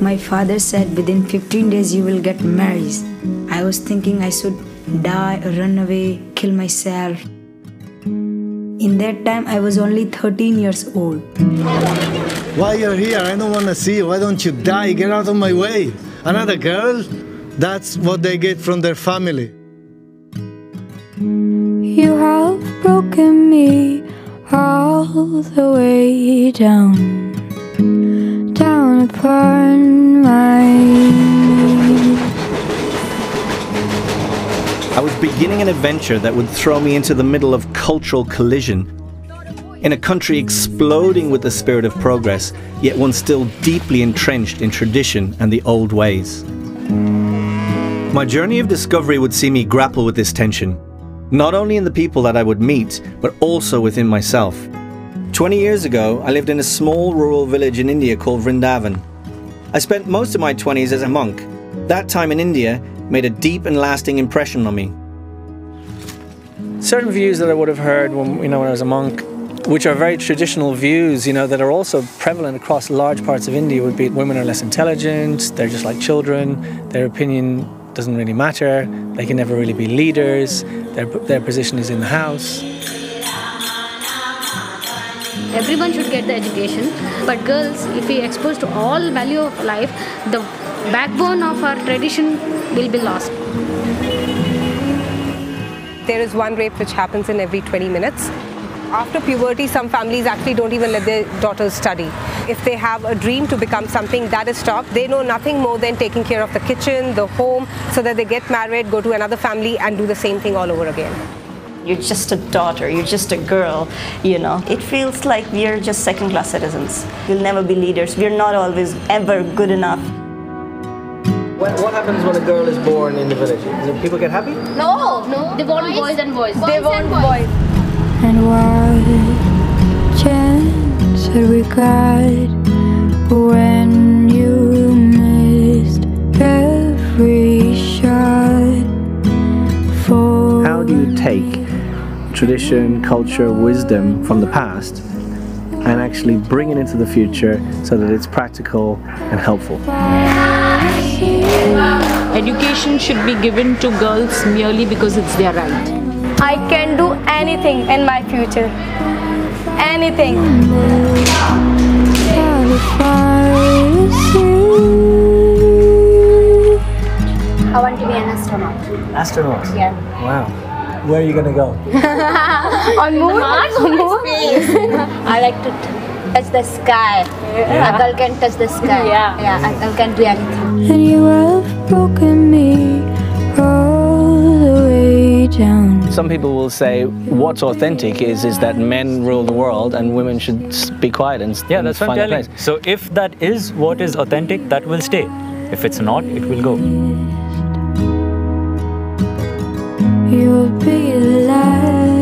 My father said within 15 days you will get married. I was thinking I should die, run away, kill myself. In that time, I was only 13 years old. Why you're here? I don't want to see you. Why don't you die? Get out of my way. Another girl? That's what they get from their family. You have broken me all the way down, down upon my knees. I was beginning an adventure that would throw me into the middle of cultural collision, in a country exploding with the spirit of progress, yet one still deeply entrenched in tradition and the old ways. My journey of discovery would see me grapple with this tension, not only in the people that I would meet, but also within myself. 20 years ago, I lived in a small rural village in India called Vrindavan. I spent most of my 20s as a monk. That time in India made a deep and lasting impression on me. Certain views that I would have heard when I was a monk, which are very traditional views, that are also prevalent across large parts of India, would be women are less intelligent, they're just like children, their opinion doesn't really matter, they can never really be leaders, their position is in the house. Everyone should get the education, but girls, if we expose to all value of life, the backbone of our tradition will be lost. There is one rape which happens in every 20 minutes. After puberty, some families actually don't even let their daughters study. If they have a dream to become something, that is stopped. They know nothing more than taking care of the kitchen, the home, so that they get married, go to another family and do the same thing all over again. You're just a daughter, you're just a girl, It feels like we're just second-class citizens. We'll never be leaders. We're not always ever good enough. What happens when a girl is born in the village? Do people get happy? No. They want boys and boys. They want boys. And what chance had we got when you missed every shot? How do you take tradition, culture, wisdom from the past and actually bring it into the future so that it's practical and helpful? Education should be given to girls merely because it's their right. I can do anything in my future. Anything. I want to be an astronaut. Astronaut? Yeah. Wow. Where are you going to go? On moon? On moon? I like to touch the sky. Yeah. A girl can touch the sky. Yeah, a girl can do anything. And you have broken me all the way down. Some people will say what's authentic is that men rule the world and women should be quiet and yeah, that's what I'm find a telling. place. So if that is what is authentic, that will stay. If it's not, it will go. You'll be last.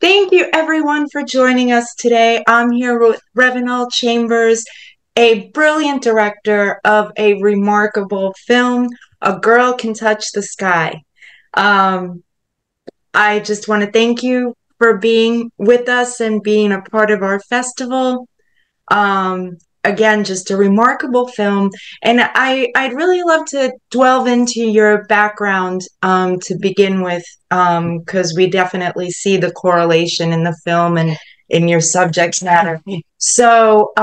Thank you everyone for joining us today. I'm here with Ravinol Chambers, a brilliant director of a remarkable film, A Girl Can Touch the Sky. I just want to thank you for being with us and being a part of our festival. Again, just a remarkable film. And I'd really love to delve into your background to begin with, because we definitely see the correlation in the film and in your subject matter. So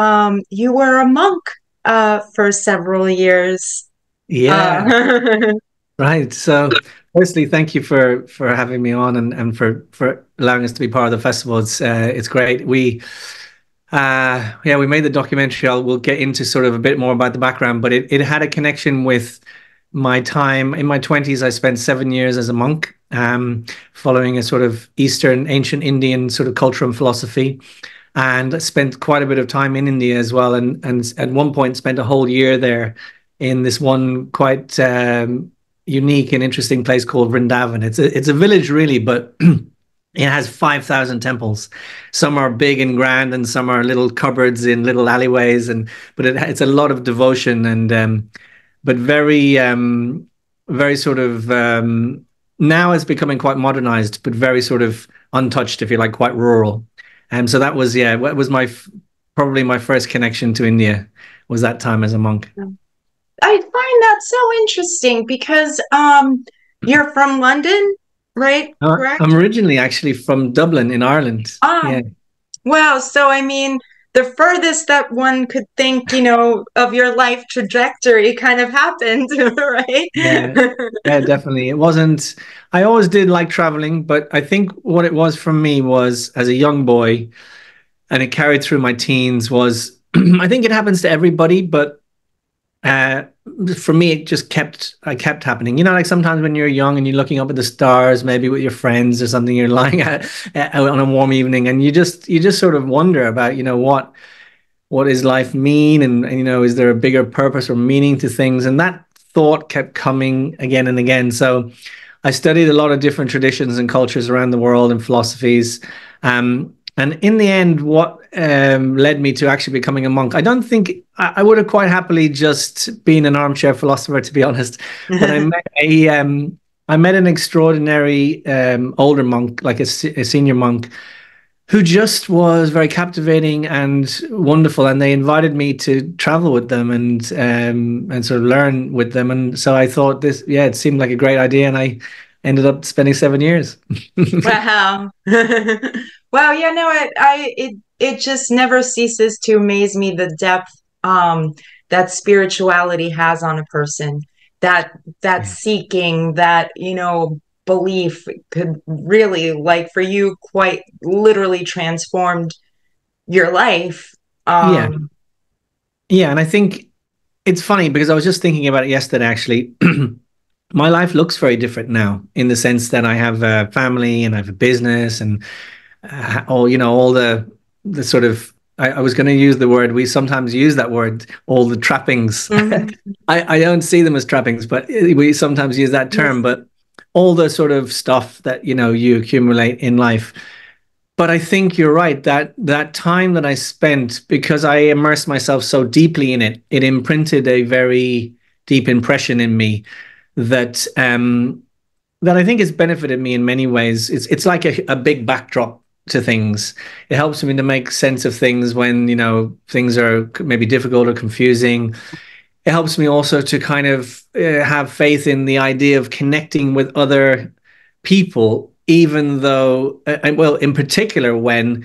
you were a monk for several years. Yeah. Right. So firstly, thank you for having me on and for allowing us to be part of the festival. It's great. We made the documentary. We'll get into sort of a bit more about the background, but it had a connection with my time in my 20s. I spent 7 years as a monk, following a sort of Eastern, ancient Indian sort of culture and philosophy, and I spent quite a bit of time in India as well. And at one point spent a whole year there in this one quite unique and interesting place called Vrindavan. It's a village really, but It has 5,000 temples. Some are big and grand, and some are little cupboards in little alleyways. But it's a lot of devotion but very sort of now it's becoming quite modernized, but very sort of untouched, if you like, quite rural. And so that was what was probably my first connection to India was that time as a monk. I find that so interesting because you're from London, right? Correct? I'm originally actually from Dublin in Ireland. Yeah. Wow. So, I mean, the furthest that one could think, of your life trajectory kind of happened, right? Yeah, definitely. It wasn't, I always did like traveling, but I think what it was for me was as a young boy, and it carried through my teens, was I think it happens to everybody, but for me, it just kept happening. Like sometimes when you're young and you're looking up at the stars, maybe with your friends or something, you're lying out on a warm evening, and you just sort of wonder about, what does life mean, and is there a bigger purpose or meaning to things? And that thought kept coming again and again. So I studied a lot of different traditions and cultures around the world and philosophies. And in the end, what led me to actually becoming a monk, I don't think I would have quite happily just been an armchair philosopher, to be honest. But I met an extraordinary older monk, like a senior monk, who just was very captivating and wonderful. And they invited me to travel with them and sort of learn with them. And so I thought it seemed like a great idea. And I ended up spending 7 years. Wow. Wow. Yeah, no, it just never ceases to amaze me, the depth that spirituality has on a person, that seeking, that, belief could really, like for you, quite literally transformed your life. Yeah. And I think it's funny because I was just thinking about it yesterday, actually. My life looks very different now in the sense that I have a family and I have a business and all the sort of, I was going to use the word, we sometimes use that word, all the trappings. Mm-hmm. I don't see them as trappings, but we sometimes use that term. Yes. But all the sort of stuff that, you accumulate in life. But I think you're right, that time that I spent, because I immersed myself so deeply in it, it imprinted a very deep impression in me that I think has benefited me in many ways. It's like a big backdrop to things. It helps me to make sense of things when, things are maybe difficult or confusing. It helps me also to kind of have faith in the idea of connecting with other people, even though, in particular, when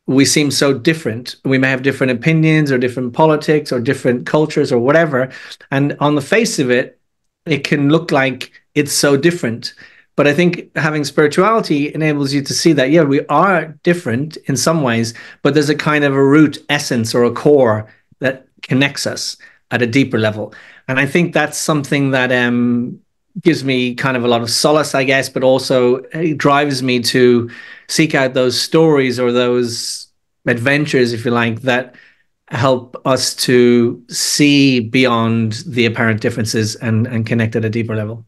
we seem so different. We may have different opinions or different politics or different cultures or whatever. And on the face of it, it can look like it's so different. But I think having spirituality enables you to see that, we are different in some ways, but there's a kind of a root essence or a core that connects us at a deeper level. And I think that's something that gives me kind of a lot of solace, I guess, but also drives me to seek out those stories or those adventures, if you like, that help us to see beyond the apparent differences and connect at a deeper level.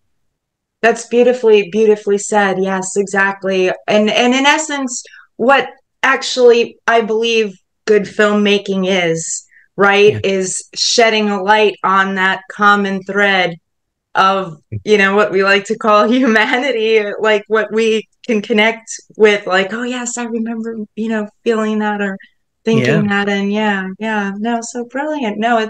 That's beautifully said. Yes, exactly. And in essence, what actually I believe good filmmaking is, right, is shedding a light on that common thread of, what we like to call humanity, like what we can connect with, like, oh yes, I remember, feeling that or thinking that. And no, so brilliant. No,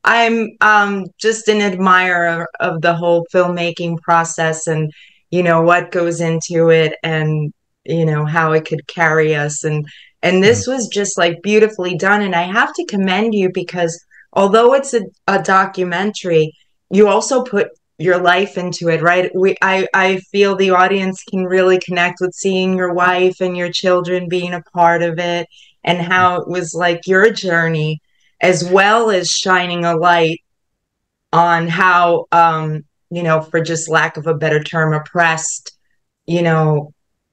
I'm just an admirer of the whole filmmaking process and what goes into it and how it could carry us, and this was just like beautifully done. And I have to commend you because although it's a documentary, you also put your life into it, right? I feel the audience can really connect with seeing your wife and your children being a part of it, and how it was like your journey, as well as shining a light on how, for just lack of a better term, oppressed,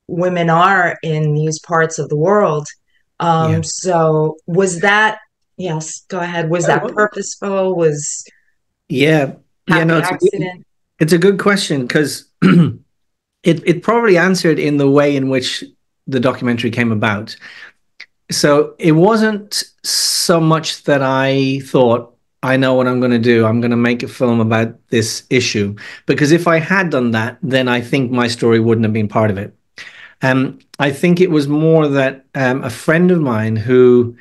women are in these parts of the world. So was that, yes, go ahead. Was that purposeful? No, it's a good question because it probably answered in the way in which the documentary came about. So it wasn't so much that I thought, I know what I'm going to do. I'm going to make a film about this issue. Because if I had done that, then I think my story wouldn't have been part of it. I think it was more that a friend of mine who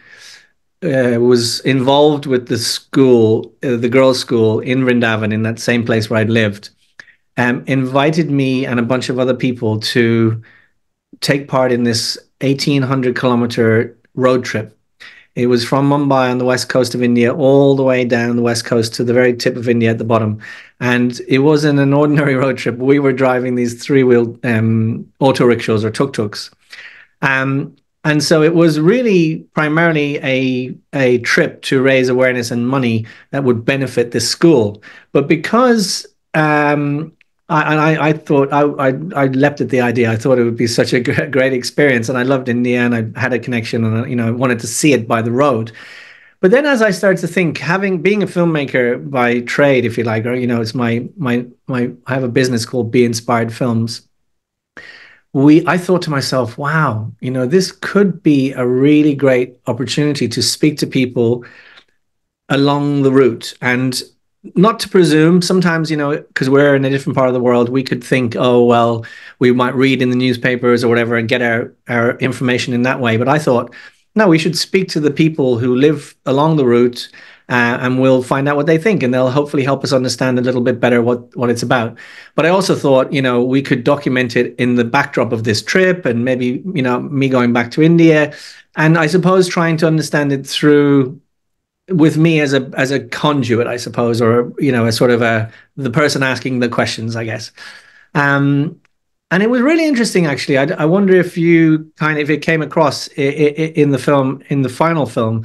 was involved with the school, the girls' school in Vrindavan, in that same place where I'd lived, invited me and a bunch of other people to take part in this 1,800-kilometer road trip. It was from Mumbai on the west coast of India all the way down the west coast to the very tip of India at the bottom. And it wasn't an ordinary road trip. We were driving these three-wheel auto rickshaws or tuk-tuks. And so it was really primarily a trip to raise awareness and money that would benefit this school. But because I thought I leapt at the idea. I thought it would be such a great experience, and I loved India, and I had a connection, and I wanted to see it by the road. But then, as I started to think, being a filmmaker by trade, if you like, or it's my I have a business called Be Inspired Films. I thought to myself, wow, this could be a really great opportunity to speak to people along the route. And not to presume, sometimes, because we're in a different part of the world, we could think, oh, well, we might read in the newspapers or whatever and get our information in that way. But I thought, no, we should speak to the people who live along the route, and we'll find out what they think, and they'll hopefully help us understand a little bit better what it's about. But I also thought, we could document it in the backdrop of this trip, and maybe, me going back to India, and I suppose trying to understand it with me as a conduit, I suppose, or a sort of the person asking the questions, I guess. And it was really interesting, actually. I wonder if if it came across in the film, in the final film.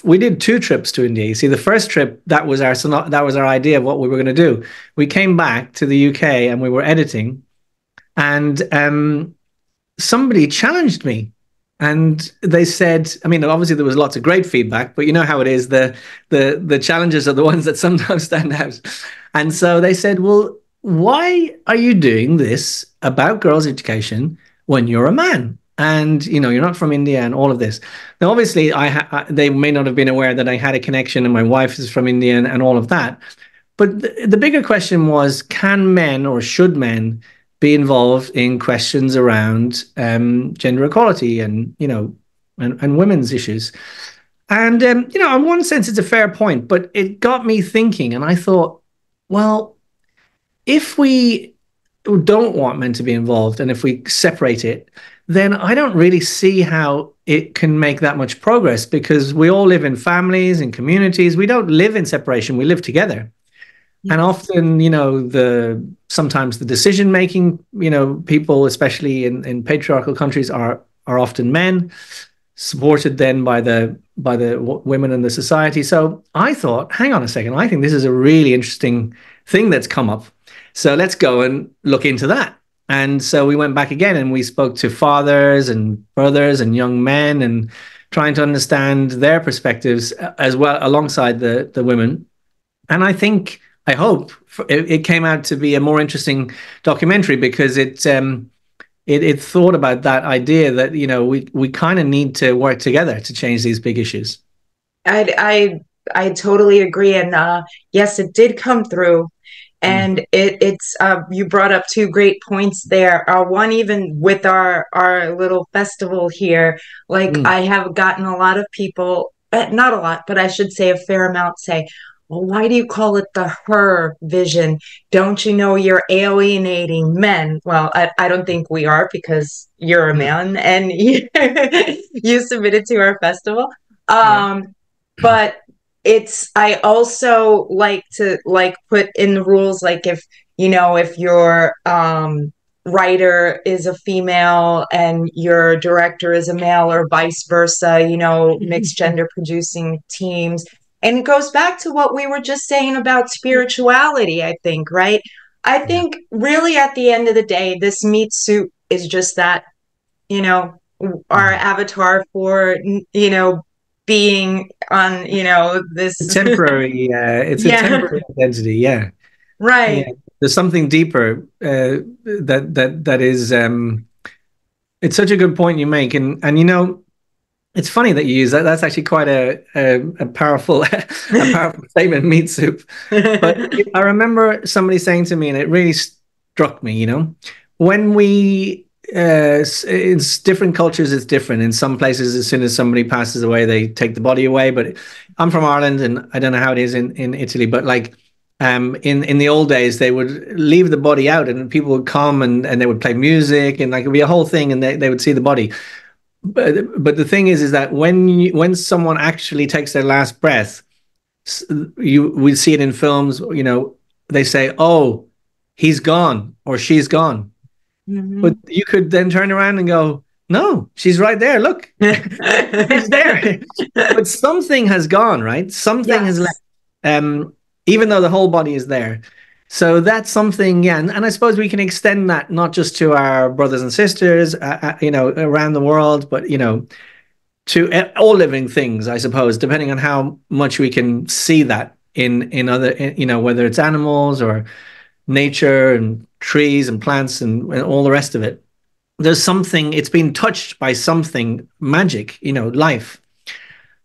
We did 2 trips to India. You see, the first trip, that was our idea of what we were going to do. We came back to the UK and we were editing, and somebody challenged me. And they said, obviously there was lots of great feedback, but you know how it is. The challenges are the ones that sometimes stand out. And so they said, well, why are you doing this about girls' education when you're a man? And, you're not from India and all of this. Now, obviously, they may not have been aware that I had a connection and my wife is from India and all of that. But the bigger question was, can men or should men be involved in questions around gender equality and women's issues? And in one sense it's a fair point, but it got me thinking, and I thought, well, if we don't want men to be involved and if we separate it, then I don't really see how it can make that much progress, because we all live in families and communities. We don't live in separation, we live together. And often, sometimes the decision-making, people, especially in patriarchal countries, are often men, supported then by the women in the society. So I thought, hang on a second, I think this is a really interesting thing that's come up. So let's go and look into that. And so we went back again and we spoke to fathers and brothers and young men, and trying to understand their perspectives as well alongside the women. And I hope it came out to be a more interesting documentary, because it thought about that idea that we kind of need to work together to change these big issues. I totally agree, and yes, it did come through, and it's you brought up 2 great points there. One, even with our little festival here, I have gotten a lot of people, not a lot, but I should say a fair amount, say, well, why do you call it the her vision? Don't you know you're alienating men? Well, I don't think we are, because you're a man and you submitted to our festival. But I also like to put in the rules, if your writer is a female and your director is a male, or vice versa, mixed gender producing teams. And it goes back to what we were just saying about spirituality, I think, right? I think really at the end of the day, this meat suit is just that, our avatar for, being on, this temporary, it's a temporary identity. Yeah. Right. Yeah. there's something deeper that is. It's such a good point you make, and you know, it's funny that you use that. That's actually quite a powerful a powerful statement, meat soup. But I remember somebody saying to me, and it really struck me. You know, when we in different cultures, it's different. In some places, as soon as somebody passes away, they take the body away. But I'm from Ireland, and I don't know how it is in Italy, but like. In the old days, they would leave the body out, and people would come and they would play music, and like it'd be a whole thing, and they would see the body. But the thing is that when someone actually takes their last breath, we see it in films. You know, they say, "Oh, he's gone" or "she's gone," but you could then turn around and go, "No, she's right there. Look, she's there." But something has gone, right? Something has left. Even though the whole body is there. So that's something, yeah. And I suppose we can extend that not just to our brothers and sisters, you know, around the world, but, you know, to all living things, I suppose, depending on how much we can see that in other, you know, whether it's animals or nature and trees and plants and all the rest of it. There's something, it's been touched by something magic, you know, life.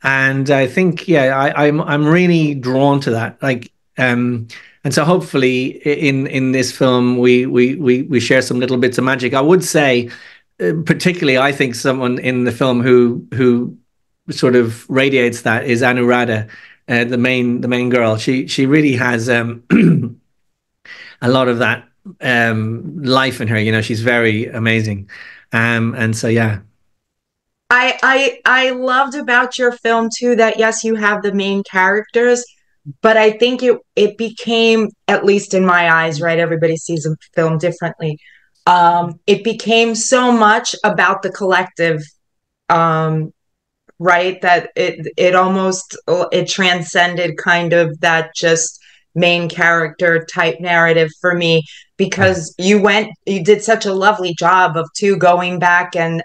And I think, yeah, I'm really drawn to that. Like, and so hopefully in this film we share some little bits of magic. I would say, particularly, I think someone in the film who sort of radiates that is Anuradha, the main girl. She really has a lot of that life in her. You know, she's very amazing, and so yeah. I loved about your film too that yes, you have the main characters, but I think it became, at least in my eyes, right? Everybody sees a film differently. It became so much about the collective, right? That it almost it transcended kind of that just main character type narrative for me, because you did such a lovely job of going back and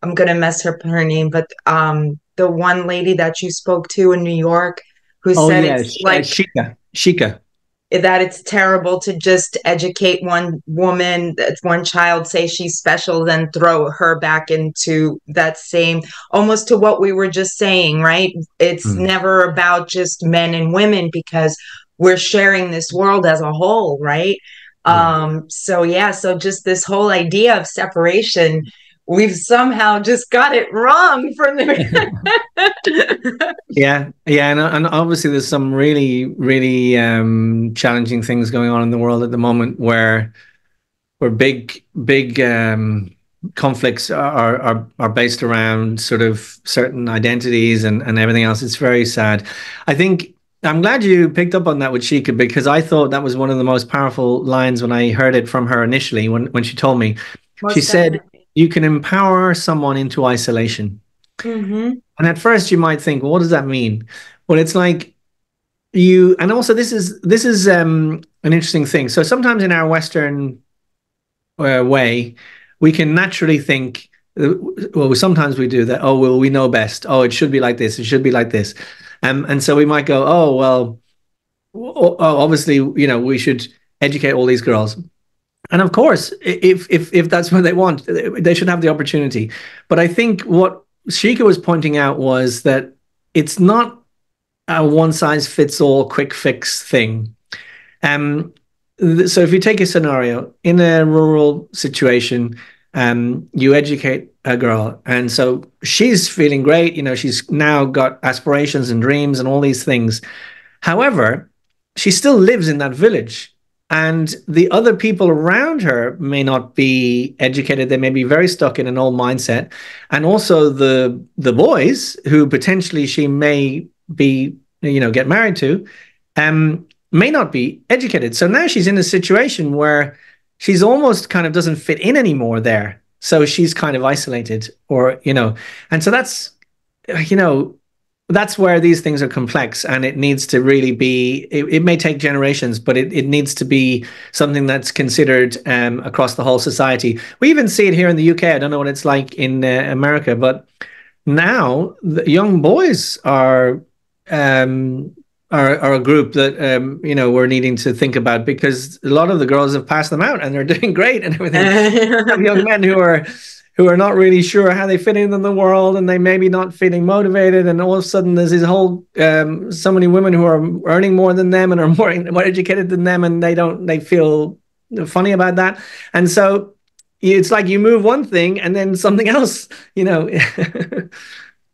I'm gonna mess up her name, but the one lady that you spoke to in New York who said it's like Shika. That it's terrible to just educate one woman, one child, say she's special, then throw her back into that same, almost to what we were just saying, right? It's never about just men and women because we're sharing this world as a whole, right? So just this whole idea of separation, we've somehow just got it wrong from the yeah, and obviously there's some really challenging things going on in the world at the moment where big conflicts are based around sort of certain identities and everything else. It's very sad. I think I'm glad you picked up on that with Shika, because I thought that was one of the most powerful lines when I heard it from her initially when she told me. She said, "You can empower someone into isolation." And at first you might think, well, what does that mean? Well, it's like and also this is an interesting thing. So sometimes in our Western way, we can naturally think, well, sometimes we do that. Oh, well, we know best. Oh, it should be like this. It should be like this. And so we might go, oh, well, obviously, you know, we should educate all these girls. And of course, if that's what they want, they should have the opportunity. But I think what Shika was pointing out was that it's not a one-size-fits-all quick fix thing. So if you take a scenario in a rural situation, you educate a girl, and so she's feeling great. You know, she's now got aspirations and dreams and all these things. However, she still lives in that village. And the other people around her may not be educated. They may be very stuck in an old mindset. And also the boys who potentially she may be, you know, get married to, may not be educated. So now she's in a situation where she's almost kind of doesn't fit in anymore there. So she's kind of isolated, or, you know, and so that's, you know, that's where these things are complex, and it needs to really be, it may take generations, but it needs to be something that's considered across the whole society. We even see it here in the UK. I don't know what it's like in America, but now the young boys are are a group that we're needing to think about, because a lot of the girls have passed them out and they're doing great and everything. Young men who are not really sure how they fit in the world, and they maybe not feeling motivated, and all of a sudden there's this whole so many women who are earning more than them and are more educated than them, and they feel funny about that. And so it's like you move one thing and then something else, Yeah.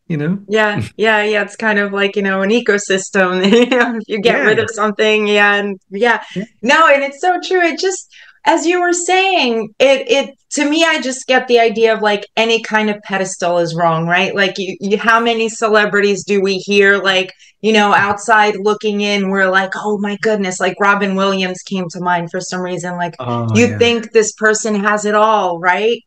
It's kind of like, an ecosystem. If you get rid of something, and no, and it's so true. It just, as you were saying, it to me, I just get the idea of like any kind of pedestal is wrong, right? Like you how many celebrities do we hear, like, outside looking in, we're like, oh my goodness, like Robin Williams came to mind for some reason. Like, you think this person has it all, right?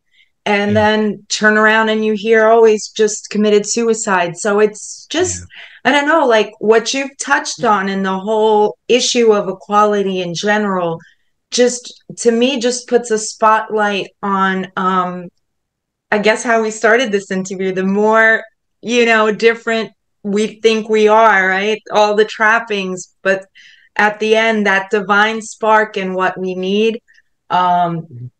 And then turn around and you hear, oh, he's just committed suicide. So it's just, I don't know, like what you've touched on in the whole issue of equality in general, just to me, just puts a spotlight on, I guess, how we started this interview. The more, different we think we are, right? All the trappings, but at the end, that divine spark and what we need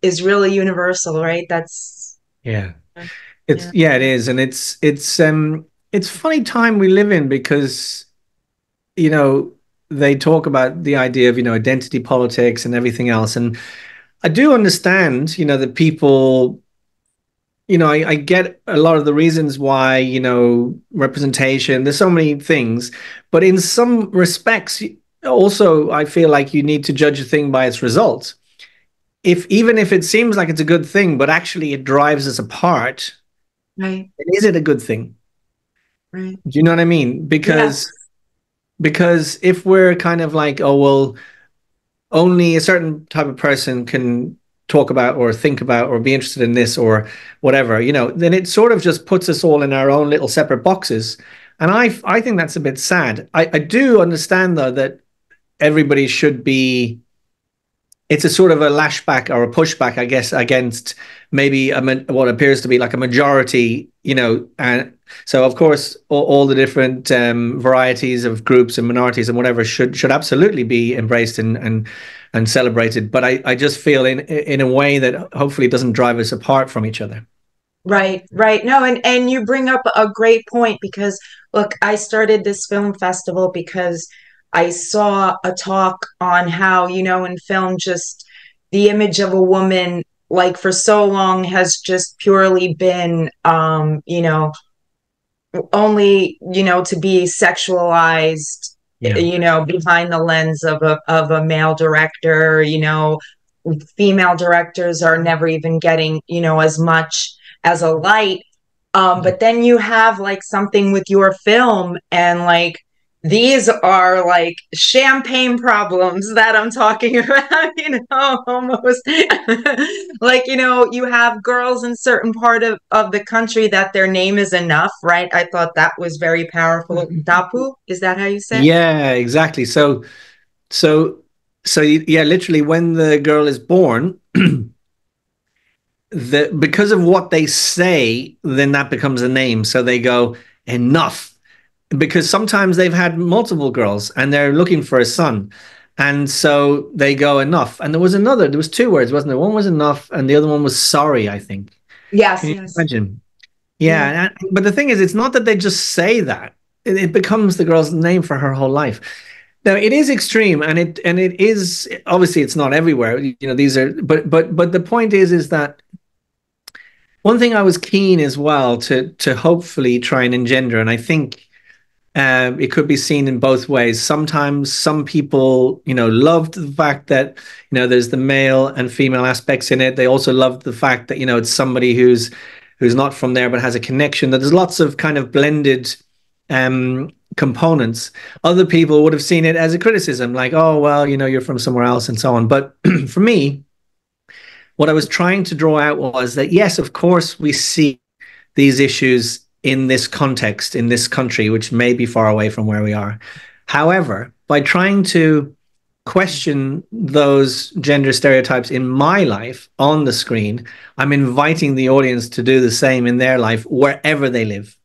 is really universal, right? That's it is. And it's funny time we live in, because they talk about the idea of identity politics and everything else, and I do understand that people, I get a lot of the reasons why, representation, there's so many things, but in some respects also I feel like you need to judge a thing by its results. Even if it seems like it's a good thing, but actually it drives us apart, right? Is it a good thing? Right. Do you know what I mean? Because if we're kind of like, oh, well, only a certain type of person can talk about or think about or be interested in this or whatever, then it sort of just puts us all in our own little separate boxes. And I think that's a bit sad. I do understand, though, that everybody should be, it's a sort of a lashback or a pushback, I guess, against maybe what appears to be like a majority, and so of course all the different varieties of groups and minorities and whatever should absolutely be embraced and celebrated. But I just feel in a way that hopefully doesn't drive us apart from each other. Right. No, and you bring up a great point, because look, I started this film festival because I saw a talk on how, in film, just the image of a woman, like for so long has just purely been, only, to be sexualized, behind the lens of a male director. Female directors are never even getting, as much as a light. But then you have like something with your film, and like, these are like champagne problems that I'm talking about, almost like, you have girls in certain part of the country that their name is enough, right? I thought that was very powerful. Dapu, is that how you say it? Yeah, exactly. So literally when the girl is born, because of what they say, then that becomes a name. So they go, enough. Because sometimes they've had multiple girls and they're looking for a son. And so they go, enough. And there was two words, wasn't there? One was enough and the other one was sorry, I think. Yes. Can you imagine? Yeah. But the thing is, it's not that they just say that. It becomes the girl's name for her whole life. Now, it is extreme, and it is, obviously it's not everywhere. These are, but the point is that one thing I was keen as well to hopefully try and engender, and I think it could be seen in both ways. Sometimes some people, loved the fact that, there's the male and female aspects in it. They also loved the fact that, it's somebody who's not from there but has a connection. That there's lots of kind of blended components. Other people would have seen it as a criticism, like, oh, well, you're from somewhere else and so on. But for me, what I was trying to draw out was that, yes, of course, we see these issues in this context, in this country, which may be far away from where we are. However, by trying to question those gender stereotypes in my life on the screen, I'm inviting the audience to do the same in their life, wherever they live.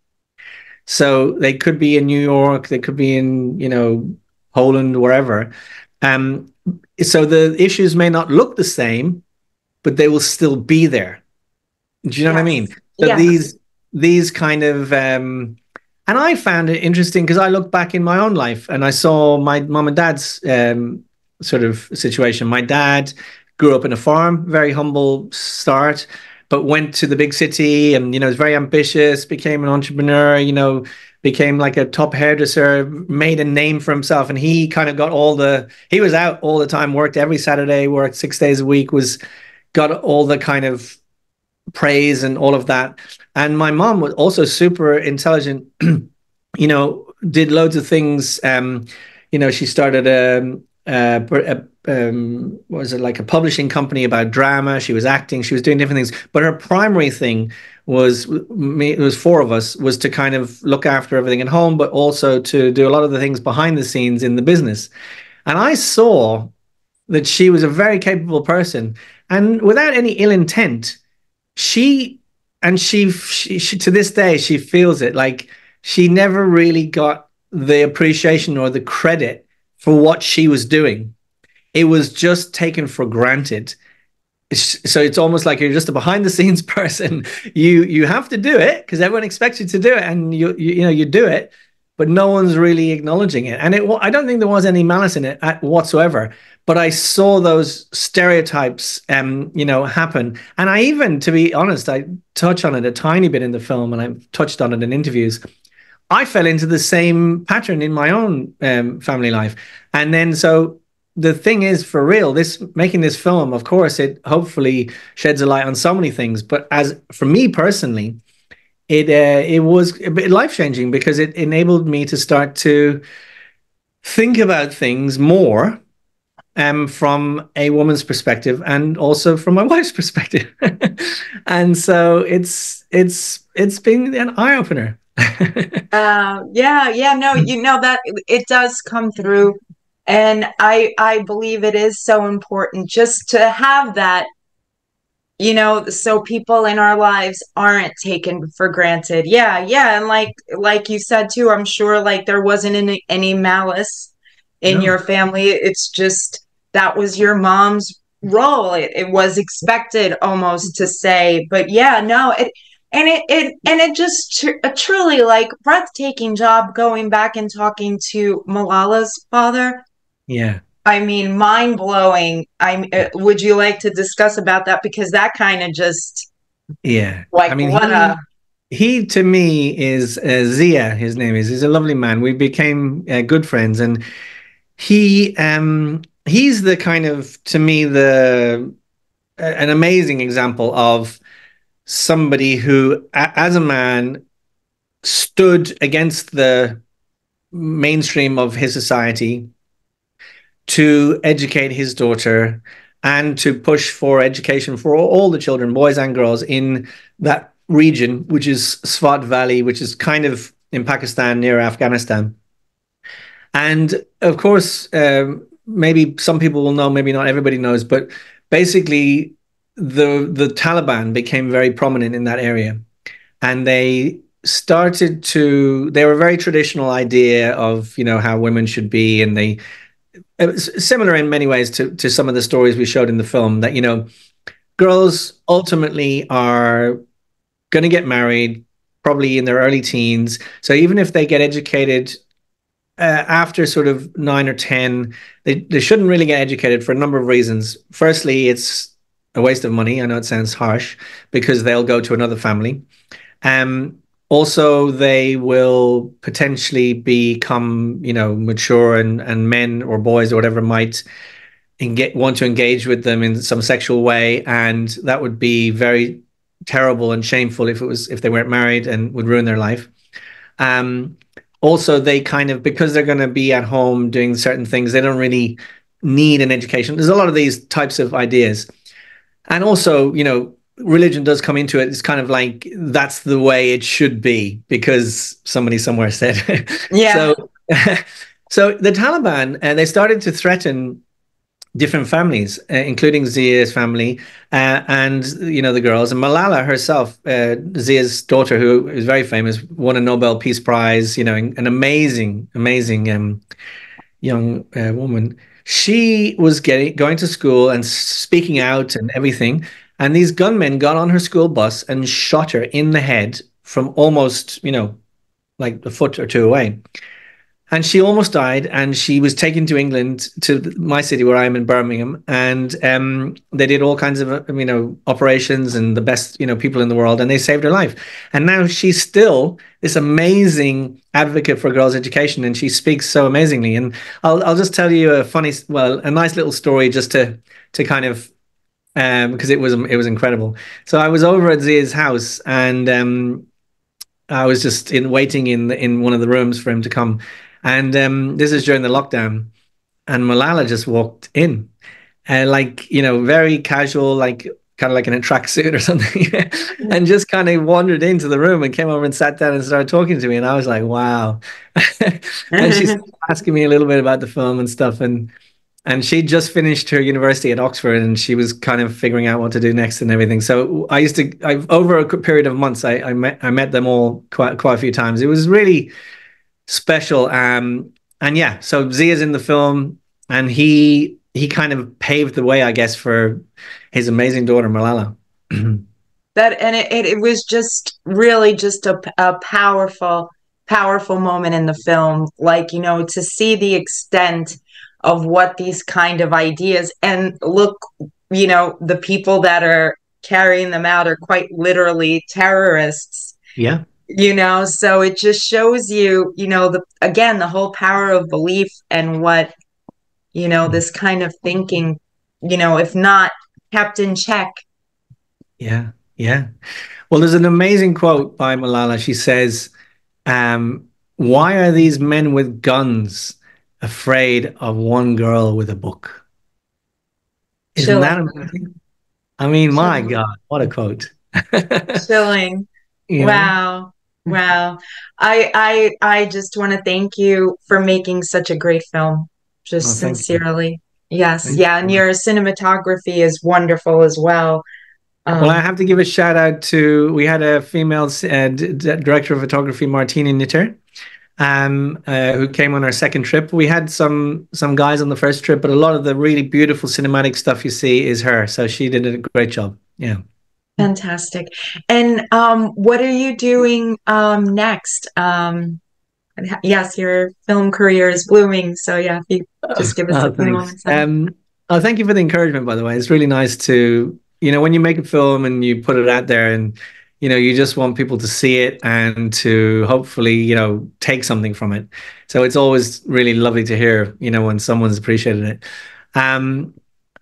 So they could be in New York, they could be in, Poland, wherever. So the issues may not look the same, but they will still be there. Do you know what I mean? So these kind of and I found it interesting because I look back in my own life and I saw my mom and dad's sort of situation. My dad grew up in a farm, very humble start, but went to the big city and, was very ambitious, became an entrepreneur, became like a top hairdresser, made a name for himself. And he kind of got he was out all the time, worked every Saturday, worked 6 days a week, got all the kind of praise and all of that. And my mom was also super intelligent, did loads of things. She started was it like a publishing company about drama. She was acting, she was doing different things, but her primary thing was, it was 4 of us, was to kind of look after everything at home, but also to do a lot of the things behind the scenes in the business. And I saw that she was a very capable person, and without any ill intent, she to this day, she feels it, like she never really got the appreciation or the credit for what she was doing. It was just taken for granted. So it's almost like you're just a behind the scenes person. You have to do it because everyone expects you to do it, and you do it, but no one's really acknowledging it. And I don't think there was any malice in it whatsoever. But I saw those stereotypes, happen. And I even, to be honest, I touch on it a tiny bit in the film, and I've touched on it in interviews. I fell into the same pattern in my own family life. And then, so the thing is, for real, making this film, of course, it hopefully sheds a light on so many things. But as for me personally, it was a bit life-changing because it enabled me to start to think about things more from a woman's perspective and also from my wife's perspective. And so it's been an eye-opener. No, that it does come through, and I believe it is so important just to have that, so people in our lives aren't taken for granted. And like you said too, I'm sure like there wasn't any malice in your family. It's just that was your mom's role. It was expected almost to say, but it just a truly like breathtaking job going back and talking to Malala's father. Yeah. I mean, mind blowing. Would you like to discuss about that? Because that kind of just, he to me is Zia. His name is. He's a lovely man. We became good friends, and he's the kind of, to me, an amazing example of somebody who, as a man, stood against the mainstream of his society to educate his daughter and to push for education for all the children, boys and girls, in that region, which is Swat Valley, which is kind of in Pakistan near Afghanistan. And of course, maybe some people will know, maybe not everybody knows, but basically the Taliban became very prominent in that area. And they were a very traditional idea of, how women should be. And it was similar in many ways to some of the stories we showed in the film, that, girls ultimately are going to get married probably in their early teens. So even if they get educated after sort of 9 or 10, they shouldn't really get educated for a number of reasons. Firstly, it's a waste of money. I know it sounds harsh, because they'll go to another family. Also, they will potentially become, mature, and men or boys or whatever might want to engage with them in some sexual way, and that would be very terrible and shameful if they weren't married, and would ruin their life. Also, they kind of, because they're going to be at home doing certain things, they don't really need an education. There's a lot of these types of ideas. And also, religion does come into it. It's kind of like, that's the way it should be because somebody somewhere said. Yeah. So the Taliban, they started to threaten different families, including Zia's family, and the girls. And Malala herself, Zia's daughter, who is very famous, won a Nobel Peace Prize. An amazing young woman. She was going to school and speaking out and everything. And these gunmen got on her school bus and shot her in the head from almost, like a foot or two away. And she almost died, and she was taken to England, to my city where I am in Birmingham, and they did all kinds of operations and the best people in the world, and they saved her life. And now she's still this amazing advocate for girls' education, and she speaks so amazingly. And I'll just tell you a nice little story just to kind of because it was incredible. So I was over at Zia's house, and I was just waiting in one of the rooms for him to come. And this is during the lockdown, and Malala just walked in, very casual, like kind of like in a tracksuit or something, and just kind of wandered into the room and came over and sat down and started talking to me. And I was like, wow. And she's asking me a little bit about the film and stuff. And she just finished her university at Oxford, and she was kind of figuring out what to do next and everything. So over a period of months, I met them all quite a few times. It was really special. And yeah, so Zia's in the film, and he kind of paved the way, I guess, for his amazing daughter Malala. It was just really just a powerful moment in the film, to see the extent of what these kind of ideas, and look, the people that are carrying them out are quite literally terrorists. Yeah. So it just shows you, the whole power of belief, and what, this kind of thinking, if not kept in check. Yeah. Yeah. Well, there's an amazing quote by Malala. She says, why are these men with guns afraid of one girl with a book? Isn't that amazing? I mean, my God, what a quote. Chilling. Wow. Wow. I just want to thank you for making such a great film. Just sincerely. Yes. Yeah. And your cinematography is wonderful as well. Well, I have to give a shout out to, we had a female director of photography, Martina Nitter, who came on our second trip. We had some guys on the first trip, but a lot of the really beautiful cinematic stuff you see is her. So she did a great job. Yeah. Fantastic. And what are you doing next? Yes, your film career is blooming. So yeah, if you just give us a few moments. Thank you for the encouragement, by the way. It's really nice to, when you make a film and you put it out there, and you just want people to see it and to hopefully, take something from it. So it's always really lovely to hear, when someone's appreciated it.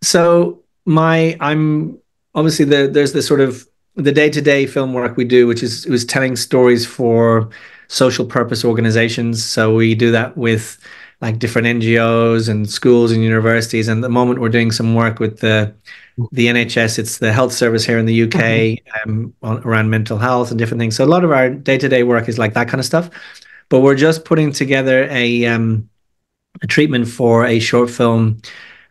So I'm obviously there's the sort of the day-to-day film work we do, which was telling stories for social purpose organizations. So we do that with like different NGOs and schools and universities. And at the moment we're doing some work with the NHS. It's the health service here in the UK, around mental health and different things. So a lot of our day-to-day work is like that kind of stuff. But we're just putting together a treatment for a short film,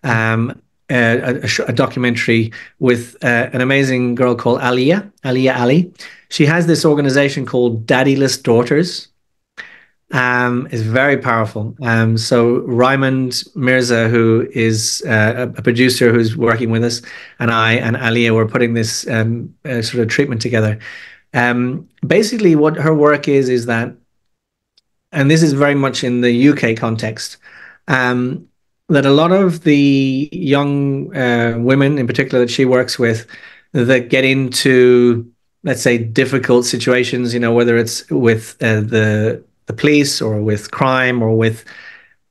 a documentary with an amazing girl called Aliyah Ali. She has this organization called Daddyless Daughters. Is very powerful. So Raymond Mirza, who is a producer who's working with us, and I and Aliyah were putting this sort of treatment together. Basically, what her work is that, and this is very much in the UK context, that a lot of the young women, in particular, that she works with, that get into, let's say, difficult situations, whether it's with the police or with crime or with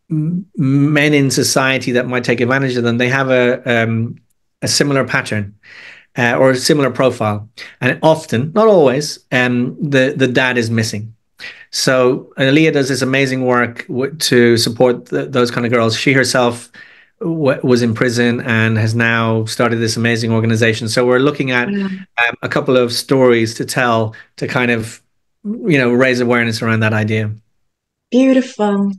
men in society that might take advantage of them, they have a similar pattern or a similar profile. And often, not always, the dad is missing. So Aliyah does this amazing work to support those kind of girls. She herself was in prison and has now started this amazing organization. So we're looking at a couple of stories to tell to kind of, raise awareness around that idea. Beautiful.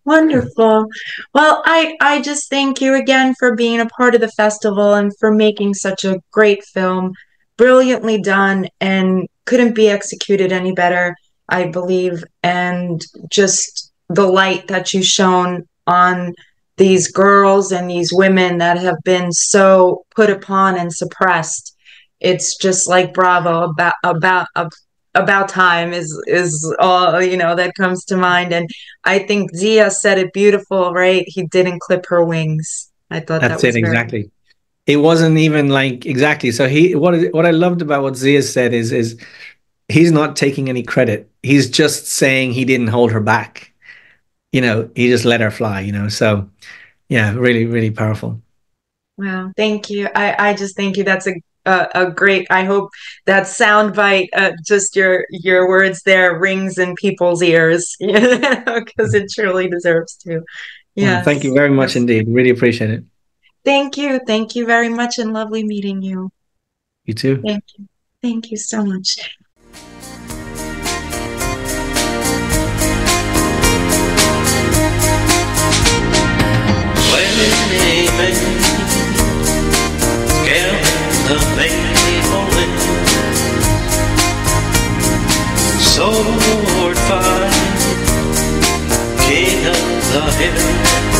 Wonderful. Well, I just thank you again for being a part of the festival and for making such a great film. Brilliantly done, and couldn't be executed any better, I believe. And just the light that you shone on these girls and these women that have been so put upon and suppressed. It's just like bravo, about time is all, you know, that comes to mind. And I think Zia said it beautiful, right? He didn't clip her wings. I thought That's that was it, very exactly. It wasn't even like exactly. So what I loved about what Zia said is he's not taking any credit. He's just saying he didn't hold her back. You know, he just let her fly, you know. So yeah, really, really powerful. Wow, thank you. I just thank you. That's a great. I hope that soundbite, just your words there, rings in people's ears, you know, because it truly deserves to. Well, thank you Yes, very much yes. indeed. Really appreciate it. Thank you very much, and lovely meeting you. You too. Thank you so much. Sword fight, king of the hill.